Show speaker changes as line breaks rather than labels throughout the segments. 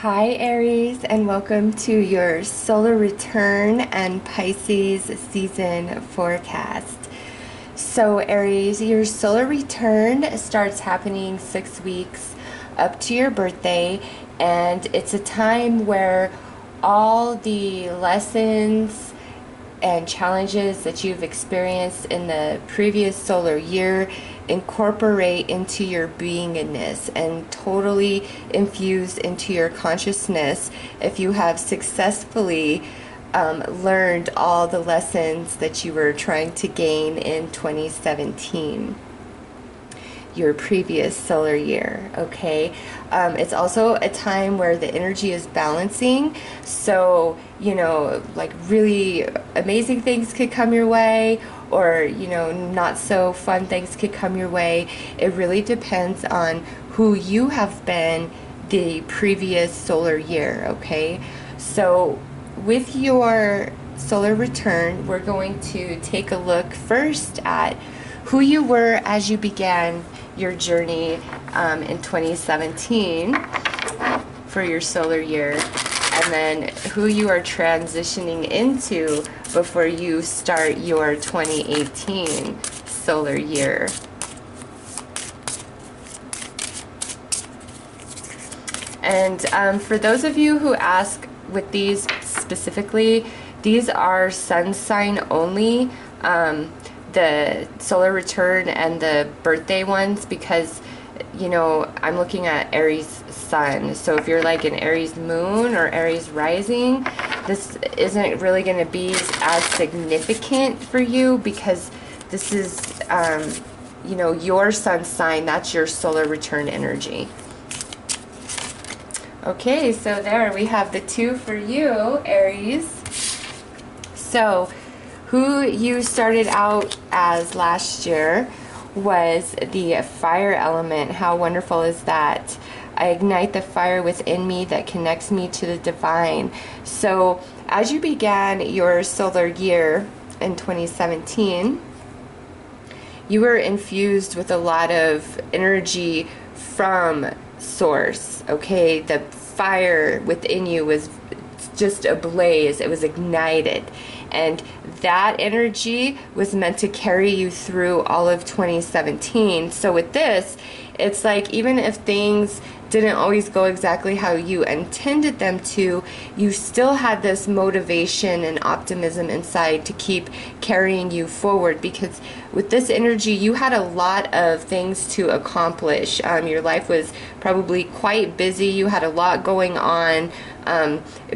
Hi Aries, and welcome to your solar return and Pisces season forecast. So Aries, your solar return starts happening 6 weeks up to your birthday, and it's a time where all the lessons and challenges that you've experienced in the previous solar year incorporate into your beingness and totally infuse into your consciousness if you have successfully learned all the lessons that you were trying to gain in 2017, your previous solar year. Okay, it's also a time where the energy is balancing, so like really amazing things could come your way, or not so fun things could come your way. It really depends on who you have been the previous solar year. Okay, so with your solar return, we're going to take a look first at who you were as you began your journey in 2017 for your solar year, and then who you are transitioning into before you start your 2018 solar year. And for those of you who ask with these specifically, these are sun sign only. The solar return and the birthday ones, because I'm looking at Aries sun. So if you're like an Aries moon or Aries rising, this isn't really going to be as significant for you, because this is your sun sign. That's your solar return energy. Okay, so there we have the two for you, Aries. So who you started out as last year was the fire element. How wonderful is that? I ignite the fire within me that connects me to the divine. So as you began your solar year in 2017, you were infused with a lot of energy from source. Okay, the fire within you was just ablaze. It was ignited, and that energy was meant to carry you through all of 2017. So with this, it's like, even if things didn't always go exactly how you intended them to, you still had this motivation and optimism inside to keep carrying you forward, because with this energy you had a lot of things to accomplish. Your life was probably quite busy. You had a lot going on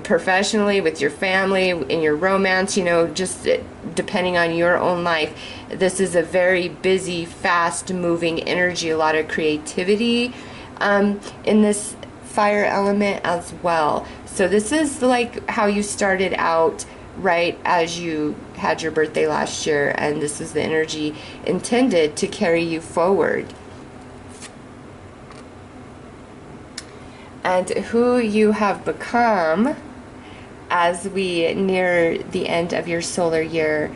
professionally, with your family, in your romance, just depending on your own life. This is a very busy, fast moving energy, a lot of creativity in this fire element as well. So this is like how you started out right as you had your birthday last year, and this is the energy intended to carry you forward. And who you have become as we near the end of your solar year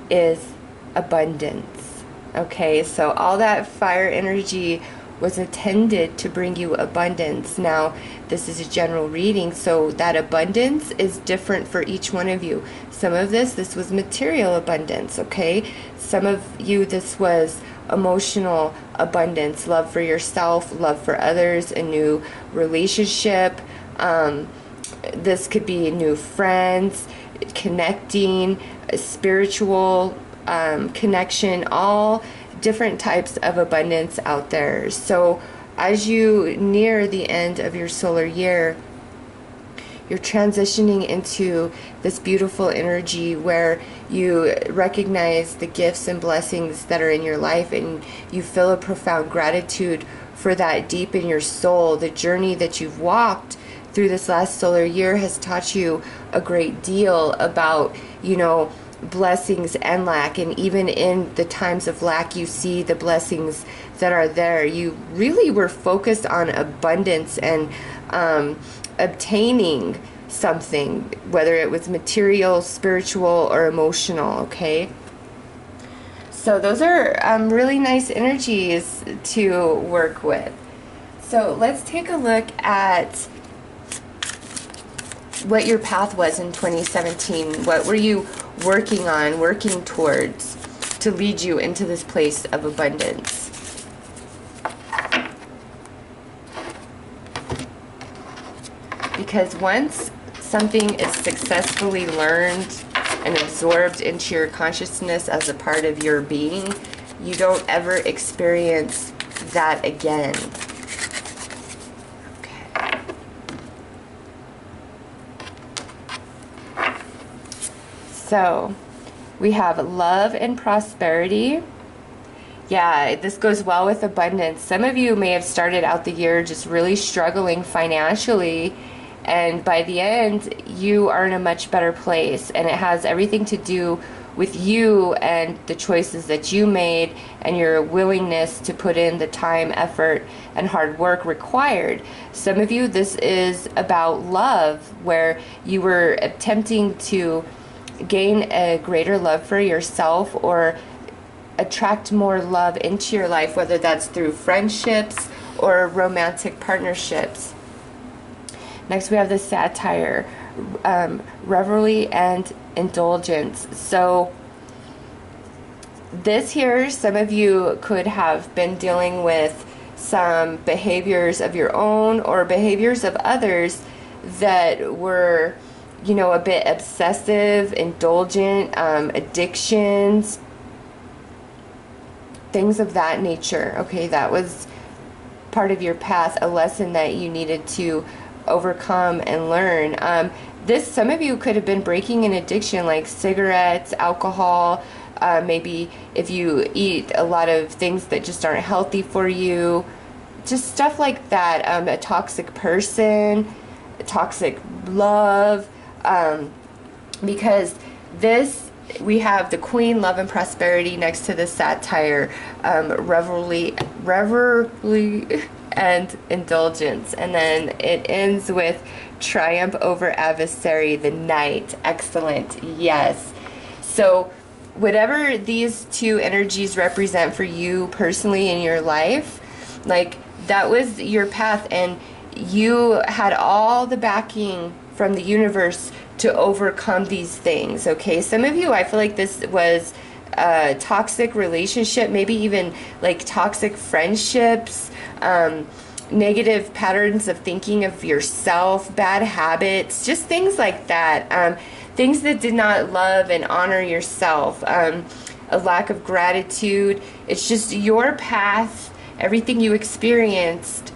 is abundance. Okay, so all that fire energy was intended to bring you abundance. Now, this is a general reading, so that abundance is different for each one of you. Some of this was material abundance, okay? Some of you, this was emotional abundance, love for yourself, love for others, a new relationship. This could be new friends, connecting, spiritual connection, all different types of abundance out there. So as you near the end of your solar year, you're transitioning into this beautiful energy where you recognize the gifts and blessings that are in your life, and you feel a profound gratitude for that deep in your soul. The journey that you've walked through this last solar year has taught you a great deal about, blessings and lack, and even in the times of lack you see the blessings that are there. You really were focused on abundance and obtaining something, whether it was material, spiritual, or emotional. Okay, so those are really nice energies to work with. So let's take a look at what your path was in 2017. What were you working on, working towards to lead you into this place of abundance? Because once something is successfully learned and absorbed into your consciousness as a part of your being, you don't ever experience that again. Okay. So, we have love and prosperity. Yeah, this goes well with abundance. Some of you may have started out the year just really struggling financially, and by the end, you are in a much better place. And it has everything to do with you and the choices that you made and your willingness to put in the time, effort, and hard work required. Some of you, this is about love, where you were attempting to gain a greater love for yourself or attract more love into your life, whether that's through friendships or romantic partnerships. Next, we have the satire, revelry and indulgence. So this here, some of you could have been dealing with some behaviors of your own or behaviors of others that were, you know, a bit obsessive, indulgent, addictions, things of that nature. Okay, that was part of your path, a lesson that you needed to overcome and learn. Some of you could have been breaking an addiction like cigarettes, alcohol, maybe if you eat a lot of things that just aren't healthy for you, just stuff like that. A toxic person, toxic love, because this, we have the Queen, love and prosperity, next to the satire, revelry and indulgence. And then it ends with triumph over adversary, the Knight. Excellent. Yes. So whatever these two energies represent for you personally in your life, like that was your path, and you had all the backing from the universe to overcome these things. Okay, some of you, I feel like this was a toxic relationship, maybe even like toxic friendships, negative patterns of thinking of yourself, bad habits, just things like that, things that did not love and honor yourself, a lack of gratitude. It's just your path. Everything you experienced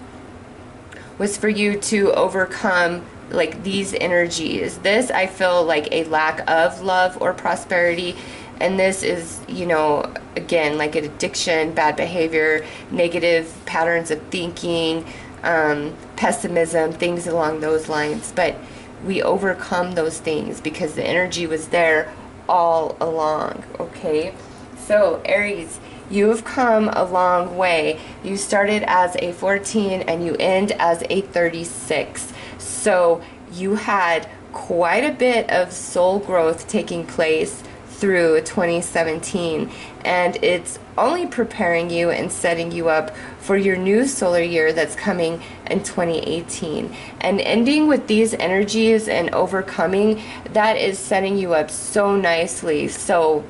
was for you to overcome like these energies. This, I feel like a lack of love or prosperity, and this is, you know, again, like an addiction, bad behavior, negative patterns of thinking, pessimism, things along those lines. But we overcome those things because the energy was there all along. Okay, so Aries, you have come a long way. You started as a 14 and you end as a 36. So you had quite a bit of soul growth taking place through 2017, and it's only preparing you and setting you up for your new solar year that's coming in 2018. And ending with these energies and overcoming, that is setting you up so nicely. So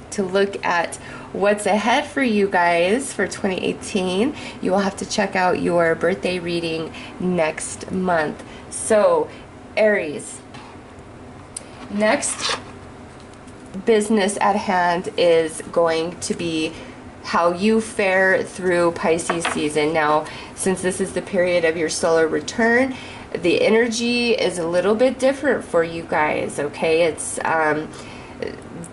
to look at what's ahead for you guys for 2018, you will have to check out your birthday reading next month. So Aries, next business at hand is going to be how you fare through Pisces season. Now, since this is the period of your solar return, the energy is a little bit different for you guys. Okay, it's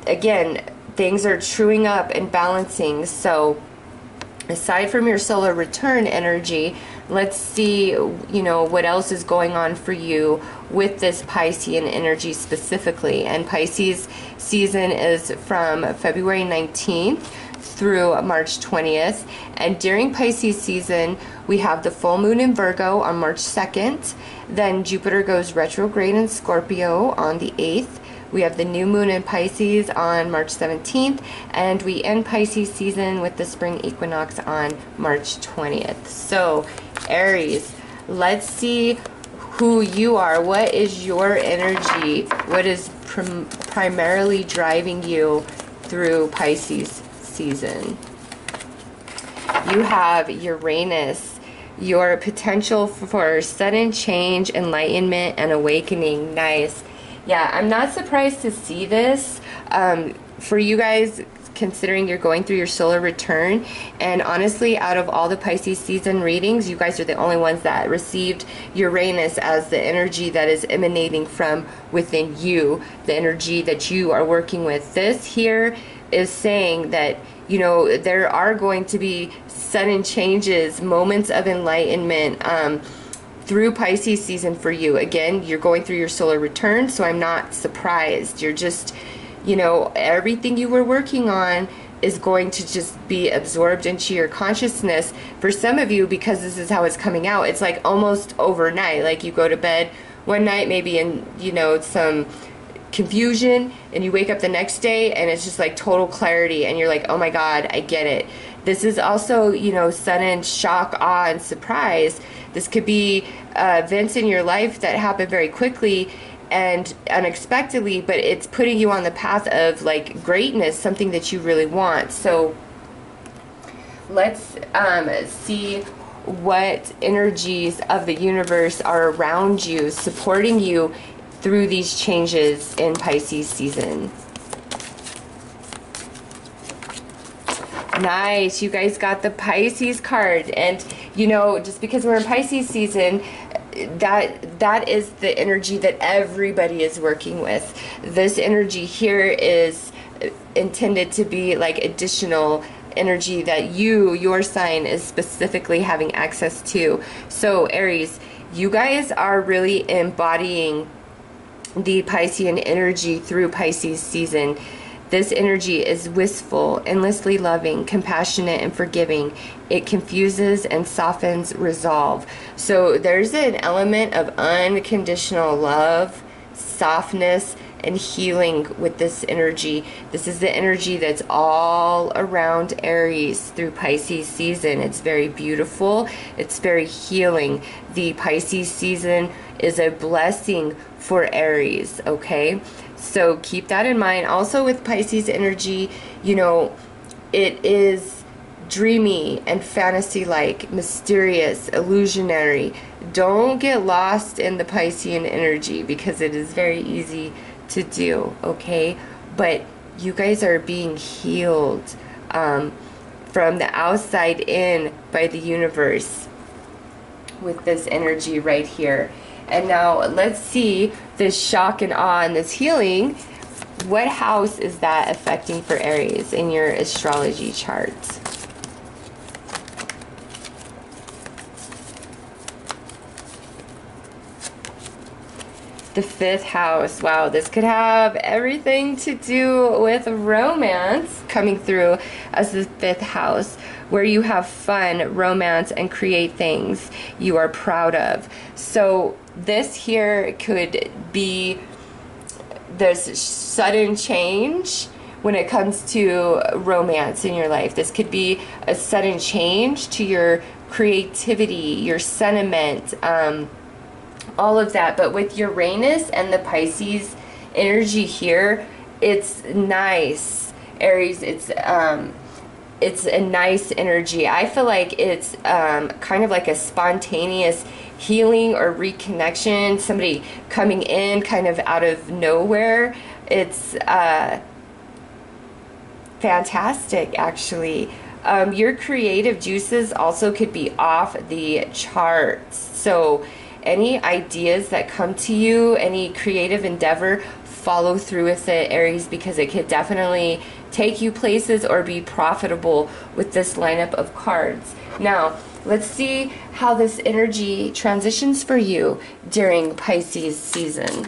again, things are truing up and balancing. So aside from your solar return energy, let's see, you know, what else is going on for you with this Piscean energy specifically. And Pisces season is from February 19th through March 20th. And during Pisces season, we have the full moon in Virgo on March 2nd. Then Jupiter goes retrograde in Scorpio on the 8th. We have the new moon in Pisces on March 17th, and we end Pisces season with the spring equinox on March 20th. So, Aries, let's see who you are. What is your energy? What is primarily driving you through Pisces season? You have Uranus, your potential for sudden change, enlightenment, and awakening. Nice. Yeah, I'm not surprised to see this for you guys, considering you're going through your solar return. And honestly, out of all the Pisces season readings, you guys are the only ones that received Uranus as the energy that is emanating from within you, the energy that you are working with. This here is saying that, you know, there are going to be sudden changes, moments of enlightenment through Pisces season for you. Again, you're going through your solar return, so I'm not surprised. You're just, you know, everything you were working on is going to just be absorbed into your consciousness. For some of you, because this is how it's coming out, it's like almost overnight. Like you go to bed one night, maybe in, you know, some confusion, and you wake up the next day and it's just like total clarity, and you're like, oh my God, I get it. This is also, you know, sudden shock, awe, and surprise. This could be events in your life that happen very quickly and unexpectedly, but it's putting you on the path of like greatness, something that you really want. So let's see what energies of the universe are around you, supporting you through these changes in Pisces season. Nice, you guys got the Pisces card. And you know, just because we're in Pisces season, that is the energy that everybody is working with. This energy here is intended to be like additional energy that your sign is specifically having access to. So Aries, you guys are really embodying the Piscean energy through Pisces season. This energy is wistful, endlessly loving, compassionate, and forgiving. It confuses and softens resolve. So there's an element of unconditional love, softness, and healing with this energy. This is the energy that's all around Aries through Pisces season. It's very beautiful. It's very healing. The Pisces season is a blessing for Aries, okay? So keep that in mind. Also with Pisces energy, you know, it is dreamy and fantasy-like, mysterious, illusionary. Don't get lost in the Piscean energy because it is very easy to do, okay? But you guys are being healed from the outside in by the universe with this energy right here. And now let's see this shock and awe and this healing. What house is that affecting for Aries in your astrology charts? The 5th house. Wow, this could have everything to do with romance coming through as the 5th house, where you have fun, romance, and create things you are proud of. So this here could be this sudden change when it comes to romance in your life. This could be a sudden change to your creativity, your sentiment, all of that. But with Uranus and the Pisces energy here, it's nice, Aries. It's a nice energy. I feel like it's kind of like a spontaneous healing or reconnection, somebody coming in kind of out of nowhere. It's fantastic, actually. Your creative juices also could be off the charts. So any ideas that come to you, any creative endeavor, follow through with it, Aries, because it could definitely take you places or be profitable with this lineup of cards. Now, let's see how this energy transitions for you during Pisces season.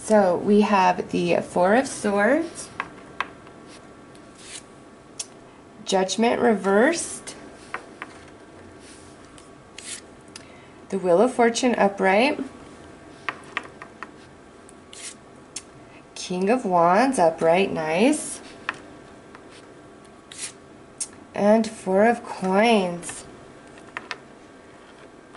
So we have the Four of Swords, Judgment reversed, the Wheel of Fortune upright, King of Wands upright, nice, and Four of Coins.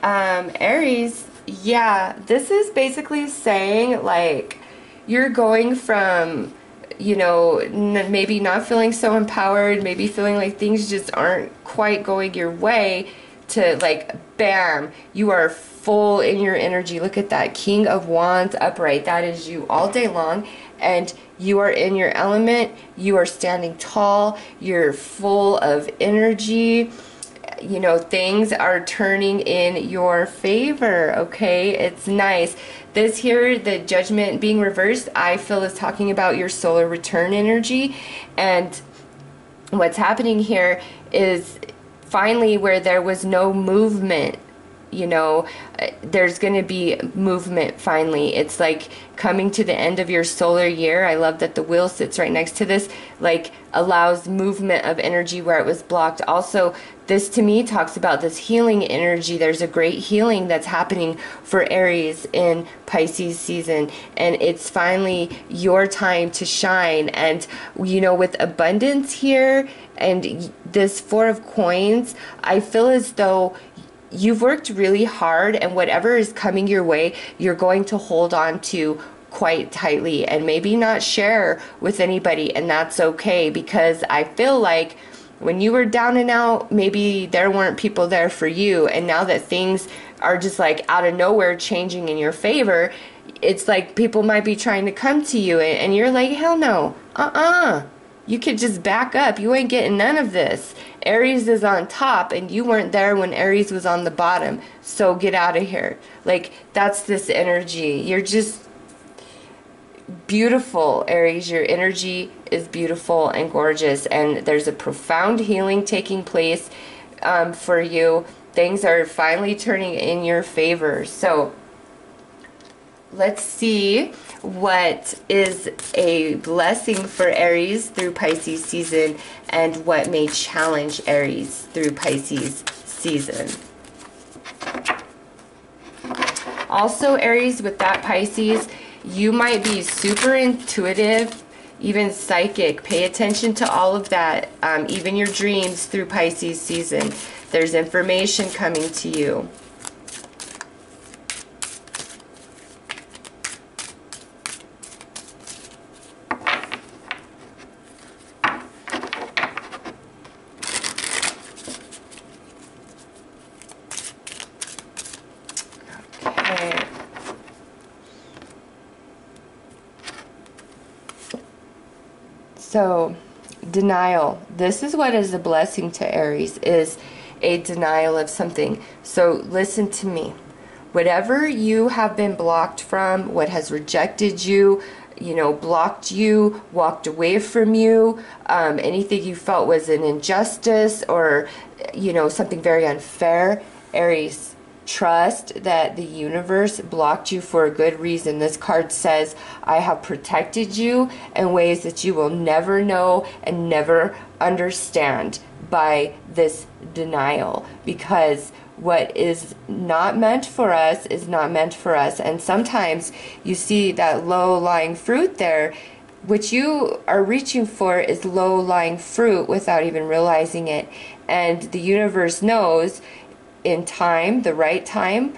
Aries, yeah, this is basically saying like you're going from, you know, maybe not feeling so empowered, maybe feeling like things just aren't quite going your way, to like bam, you are full in your energy. Look at that, King of Wands upright. That is you all day long, and you are in your element. You are standing tall. You're full of energy. You know, things are turning in your favor, okay? It's nice. This here, the Judgment being reversed, I feel is talking about your solar return energy. And what's happening here is finally where there was no movement, you know, there's going to be movement finally. It's like coming to the end of your solar year. I love that the wheel sits right next to this, like allows movement of energy where it was blocked. Also, this to me talks about this healing energy. There's a great healing that's happening for Aries in Pisces season, and it's finally your time to shine. And you know, with abundance here and this Four of Coins, I feel as though you've worked really hard, and whatever is coming your way, you're going to hold on to quite tightly and maybe not share with anybody, and that's okay, because I feel like when you were down and out, maybe there weren't people there for you, and now that things are just like out of nowhere changing in your favor, it's like people might be trying to come to you, and you're like, hell no, you could just back up. You ain't getting none of this. Aries is on top, and you weren't there when Aries was on the bottom. So get out of here. Like, that's this energy. You're just beautiful, Aries. Your energy is beautiful and gorgeous, and there's a profound healing taking place for you. Things are finally turning in your favor. So let's see what is a blessing for Aries through Pisces season, and what may challenge Aries through Pisces season. Also, Aries, with that Pisces, you might be super intuitive, even psychic. Pay attention to all of that, even your dreams through Pisces season. There's information coming to you. So, denial. This is what is a blessing to Aries, is a denial of something. So, listen to me. Whatever you have been blocked from, what has rejected you, you know, blocked you, walked away from you, anything you felt was an injustice or, you know, something very unfair, Aries, trust that the universe blocked you for a good reason. This card says, I have protected you in ways that you will never know and never understand by this denial, because what is not meant for us is not meant for us. And sometimes you see that low-lying fruit there. What you are reaching for is low-lying fruit without even realizing it. And the universe knows in time, the right time,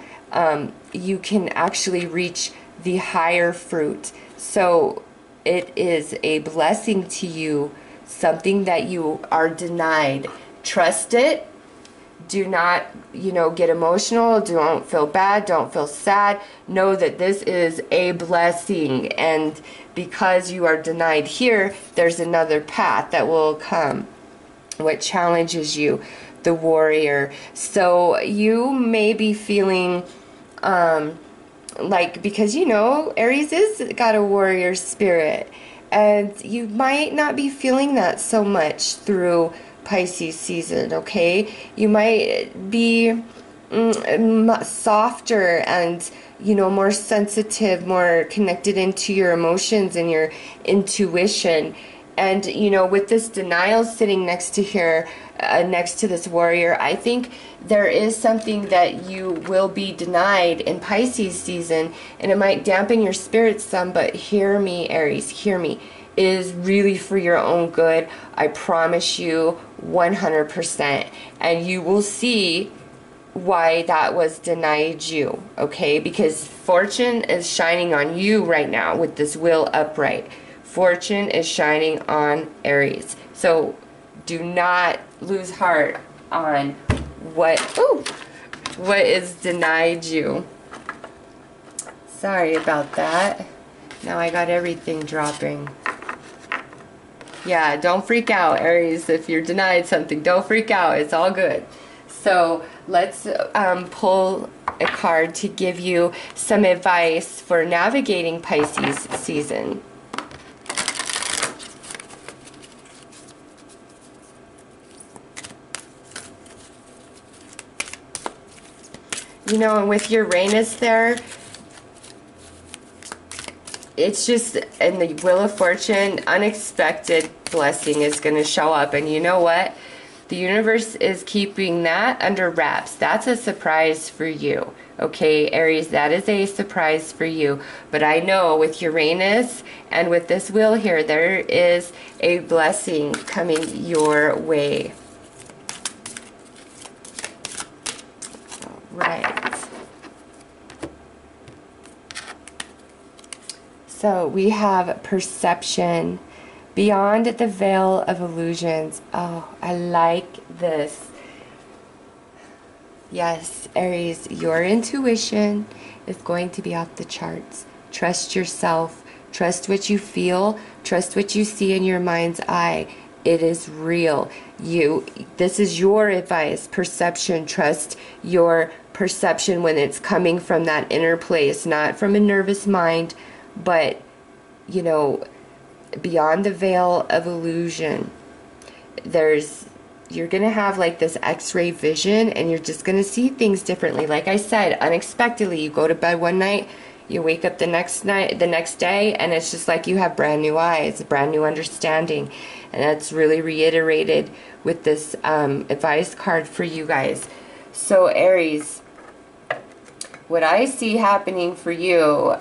you can actually reach the higher fruit. So it is a blessing to you, something that you are denied. Trust it. Do not, you know, get emotional. Don't feel bad. Don't feel sad. Know that this is a blessing. And because you are denied here, there's another path that will come. What challenges you? The warrior. So you may be feeling like, because you know Aries is got a warrior spirit, and you might not be feeling that so much through Pisces season, okay? You might be softer and, you know, more sensitive, more connected into your emotions and your intuition. And, you know, with this denial sitting next to here, next to this warrior, I think there is something that you will be denied in Pisces season, and it might dampen your spirits some, but hear me, Aries, hear me. It is really for your own good. I promise you 100%. And you will see why that was denied you, okay? Because fortune is shining on you right now with this wheel upright. Fortune is shining on Aries. So do not lose heart on what is denied you. Sorry about that. Now I got everything dropping. Yeah, don't freak out, Aries. If you're denied something, don't freak out. It's all good. So let's pull a card to give you some advice for navigating Pisces season. You know, and with Uranus there, it's just in the Wheel of Fortune, unexpected blessing is going to show up. And you know what? The universe is keeping that under wraps. That's a surprise for you. Okay, Aries, that is a surprise for you. But I know with Uranus and with this wheel here, there is a blessing coming your way. Right. So we have perception beyond the veil of illusions. Oh, I like this. Yes, Aries, your intuition is going to be off the charts. Trust yourself. Trust what you feel. Trust what you see in your mind's eye. It is real. This is your advice. Perception. Trust your perception when it's coming from that inner place, not from a nervous mind, but, you know, beyond the veil of illusion. You're going to have like this x-ray vision, and you're just going to see things differently. Like I said, unexpectedly, you go to bed one night, you wake up the next day, and it's just like you have brand new eyes, brand new understanding. And that's really reiterated with this advice card for you guys. So Aries, what I see happening for you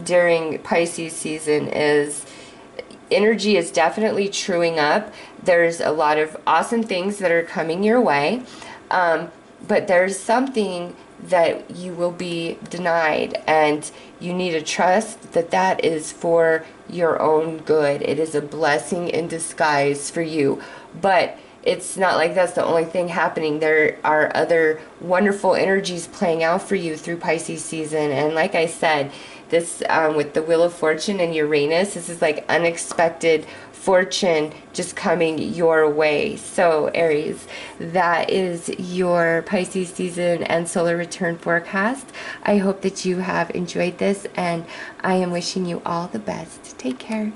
during Pisces season is energy is definitely truing up. There's a lot of awesome things that are coming your way, but there's something that you will be denied, and you need to trust that that is for your own good. It is a blessing in disguise for you, but it's not like that's the only thing happening. There are other wonderful energies playing out for you through Pisces season. And like I said, this with the Wheel of Fortune and Uranus, this is like unexpected fortune just coming your way. So Aries, that is your Pisces season and solar return forecast. I hope that you have enjoyed this, and I am wishing you all the best. Take care.